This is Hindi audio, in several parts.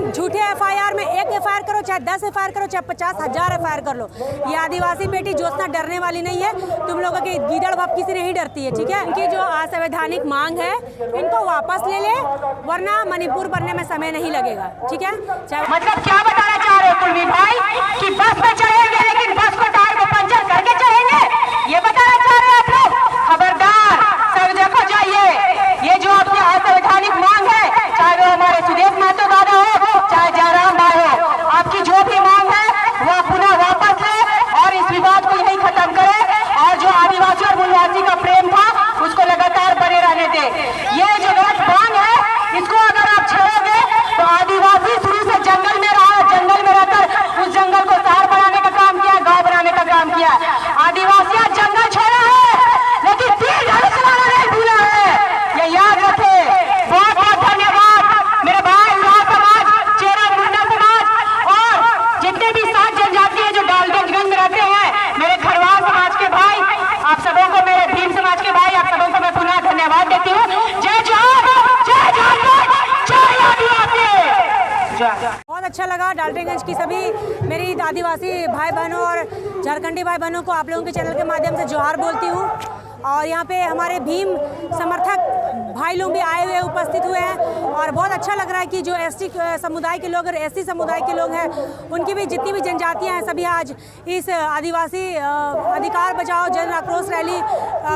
झूठे एफआईआर में एक एफआईआर करो, चाहे 10 एफआईआर करो, चाहे 50,000 एफआईआर कर लो। ये आदिवासी बेटी ज्योत्सना डरने वाली नहीं है। तुम लोगों की गीदड़ भपकी से नहीं डरती है, ठीक है। इनकी जो असंवैधानिक मांग है इनको वापस ले ले, वरना मणिपुर बनने में समय नहीं लगेगा, ठीक है। मतलब क्या बताना चाह रहे हो कुलवी भाई कि बस में चढ़ेंगे लेकिन बस को टायर को पंचर करके चढ़ेंगे, ये बताना चाह रहे हैं आप लोग? खबरदार, सब देखो जाइए, ये जो आपकी असंवैधानिक मांग है, चाहे वो हमारे सुदेश महतो दादा हो, चाहे जयराम भाई हो, आपकी जो भी मांग है वो पुनः वापस ले और इस विवाद को यही खत्म करे और जो आदिवासी और मूलवासी का प्रेम था उसको लगातार बने रहने दे। ये जो गलत मांग है इसको अगर आप छेड़ोगे तो आदिवासी शुरू से जंगल में रहा, जंगल में रहकर उस जंगल को शहर बनाने का काम किया, गांव बनाने का काम किया। आदिवासी जंगल छोड़ा है लेकिन तीर धनुष चलाना नहीं भूला है, ये याद रखे। बहुत बहुत धन्यवाद मेरे भाई उरांव समाज, चेरा मुंडा समाज और जितने भी सात जनजाति है जो डाल्टनगंज में रहते हैं, मेरे खरवार समाज के भाई, आप सबों को, मेरे भीम समाज के भाई, आप सबों को मैं पुनः धन्यवाद देती हूँ। जय जवान, जय झारखंड, जय आदिवासी। बहुत अच्छा लगा डाल्टनगंज की सभी मेरी आदिवासी भाई बहनों और झारखंडी भाई बहनों को आप लोगों के चैनल के माध्यम से जोहार बोलती हूँ। और यहाँ पे हमारे भीम समर्थक भाई लोग भी आए हुए उपस्थित हुए हैं और बहुत अच्छा लग रहा है कि जो एसटी समुदाय के लोग और एससी समुदाय के लोग हैं, उनकी भी जितनी भी जनजातियाँ हैं सभी आज इस आदिवासी अधिकार बचाओ जन आक्रोश रैली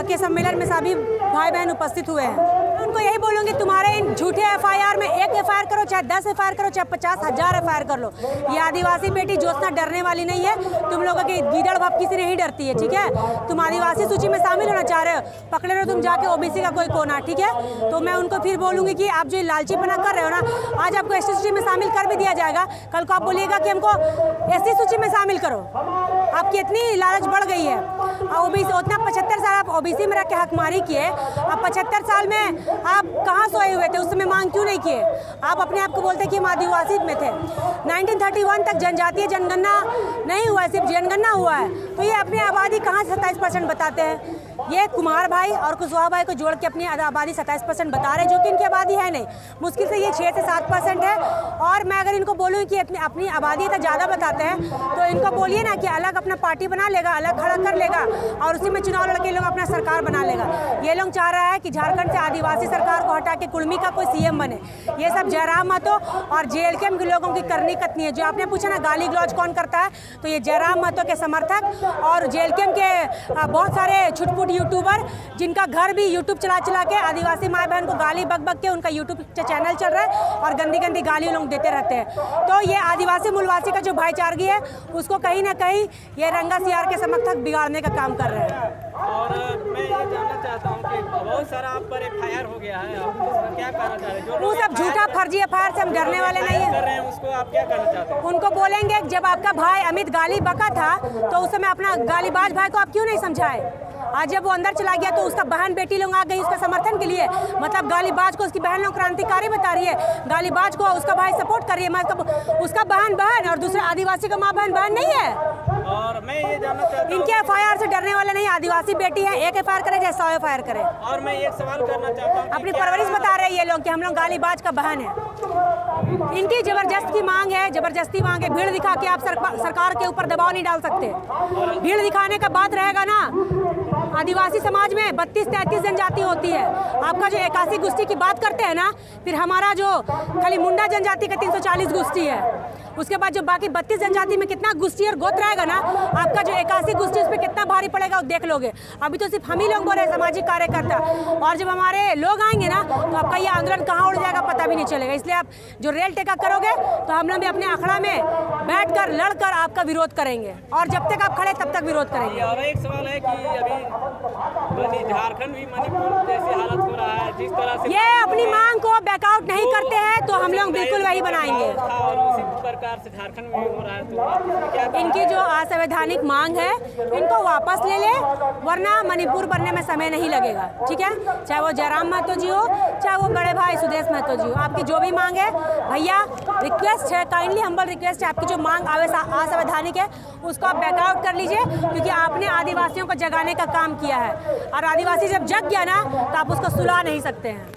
के सम्मेलन में सभी भाई बहन उपस्थित हुए हैं। उनको यही बोलूँगी, तुम्हारे इन झूठे एफआईआर में एक एफआईआर करो, चाहे 10 एफआईआर करो, चाहे 50,000 एफआईआर कर लो। ये आदिवासी बेटी ज्योत्सना डरने वाली नहीं है। तुम लोगों की गीदड़ भपकी से नहीं डरती है, ठीक है। तुम आदिवासी सूची में शामिल होना चाह रहे हो, पकड़े रहो तुम जाके ओबीसी का कोई कोना, ठीक है। तो मैं उनको फिर बोलूँगी कि आप जो लालचीपना कर रहे हो ना, आज आपको एसटी सूची में शामिल कर भी दिया जाएगा, कल को आप बोलिएगा कि हमको एसटी सूची में शामिल करो। आपकी इतनी लालच बढ़ गई है। ओबीसी उतना 75 साल आप ओबीसी में रख के हकमारी किए, अब 75 साल में आप कहाँ सोए हुए थे? उस समय मांग क्यों नहीं किए? आप अपने आप को बोलते कि हम आदिवासी में थे। 1931 तक जनजातीय जनगणना नहीं हुआ है, सिर्फ जनगणना हुआ है। तो ये अपनी आबादी कहाँ 27% बताते हैं? ये कुमार भाई और कुशवाहा भाई को जोड़ के अपनी आबादी 27% बता रहे हैं, जो कि इनकी आबादी है नहीं। मुश्किल से ये 6 से 7% है। और मैं अगर इनको बोलूँ कि अपनी आबादी तो ज़्यादा बताते हैं, तो इनको बोलिए ना कि अलग अपना पार्टी बना लेगा, अलग खड़ा कर लेगा और उसी में चुनाव लड़के लोग अपना सरकार बना लेगा। ये लोग चाह रहा है कि झारखंड से आदिवासी सरकार को हटा के कुर्मी का कोई सीएम बने। ये सब जयराम महतो और जेएलके के लोगों की करनी कतनी है। जो आपने पूछा ना गाली गलौज कौन करता है, तो ये जयराम महतो के समर्थक और जेएलके के बहुत सारे छुटपुट यूट्यूबर, जिनका घर भी यूट्यूब चला के आदिवासी माँ बहन को गाली बक के उनका यूट्यूब चैनल चल रहा है और गंदी गंदी गाली लोग देते रहते हैं। तो ये आदिवासी मूलवासी का जो भाईचारगी है उसको कहीं ना कहीं ये रंगा सियार के समर्थक बिगाड़ने का काम कर रहे हैं। और मैं ये जानना चाहता हूँ कि बहुत सारा आप पर एफआईआर हो गया है, आप उसका क्या कहना चाह रहे हैं? वो सब झूठा फर्जी एफआईआर से हम डरने वाले नहीं कर रहे हैं, उसको आप क्या कहना चाहते हैं? उनको बोलेंगे जब आपका भाई अमित गाली बका था तो उस समय अपना गालीबाज भाई को आप क्यों नहीं समझाए? आज जब वो अंदर चला गया तो उसका बहन बेटी लोग आ गई उसका समर्थन के लिए। मतलब गालीबाज को उसकी बहन लोग क्रांतिकारी बता रही है, गालीबाज को उसका भाई सपोर्ट कर रही है। मतलब उसका बहन और दूसरे आदिवासी का माँ बहन नहीं है। और मैं ये जानना चाहता हूँ, इनके एफआईआर से डरने वाले नहीं, आदिवासी बेटी है, एक एफआईआर करे चाहे 100 एफआईआर करे। और मैं एक सवाल करना चाहता हूँ, अपनी परवरिश बता रहे हैं ये लोग कि हम लोग गालीबाज का बहन है। इनकी जबरदस्त की मांग है, जबरदस्ती मांग है। भीड़ दिखा के आप सरकार के ऊपर दबाव नहीं डाल सकते। भीड़ दिखाने का बात रहेगा ना, आदिवासी समाज में 32-33 जनजाति होती है। आपका जो 81 गोष्ठी की बात करते हैं ना, फिर हमारा जो खाली मुंडा जनजाति का 340 गोष्ठी है। उसके बाद जो बाकी 32 जनजाति में कितना गोष्ठी और गोत्र रहेगा ना, आपका जो 81 गोष्ठी उस पर कितना भारी पड़ेगा वो देख लोगे। अभी तो सिर्फ हम ही लोग बोल रहे हैं सामाजिक कार्यकर्ता, और जब हमारे लोग आएंगे ना तो आपका ये आंदोलन कहाँ उड़ जाएगा पता भी नहीं चलेगा। इसलिए आप जो रेल टेका करोगे तो हम लोग भी अपने अखड़ा में बैठकर लड़कर आपका विरोध करेंगे, और जब तक आप खड़े तब तक विरोध करेंगे। और एक सवाल है कि अभी झारखंड भी मणिपुर जैसी हालत हो रहा है, जिस तरह से ये अपनी मांग को बैकआउट नहीं करते हैं तो हम लोग बिल्कुल वही बनाएंगे। और उसी प्रकार से झारखंड में हो रहा है, तो क्या इनकी जो असंवैधानिक मांग है इनको वापस ले ले, वरना मणिपुर बनने में समय नहीं लगेगा, ठीक है। चाहे वो जयराम महतो जी हो, चाहे वो बड़े भाई सुदेश महतो जी हो, आपकी जो भी मांग है भैया, रिक्वेस्ट है, काइंडली हम्बल रिक्वेस्ट है, आपकी जो मांग असंवैधानिक है उसको आप बैकआउट कर लीजिए, क्योंकि आपने आदिवासियों को जगाने का काम किया है, और आदिवासी जब जग गया ना तो आप उसको सुला नहीं सकते हैं।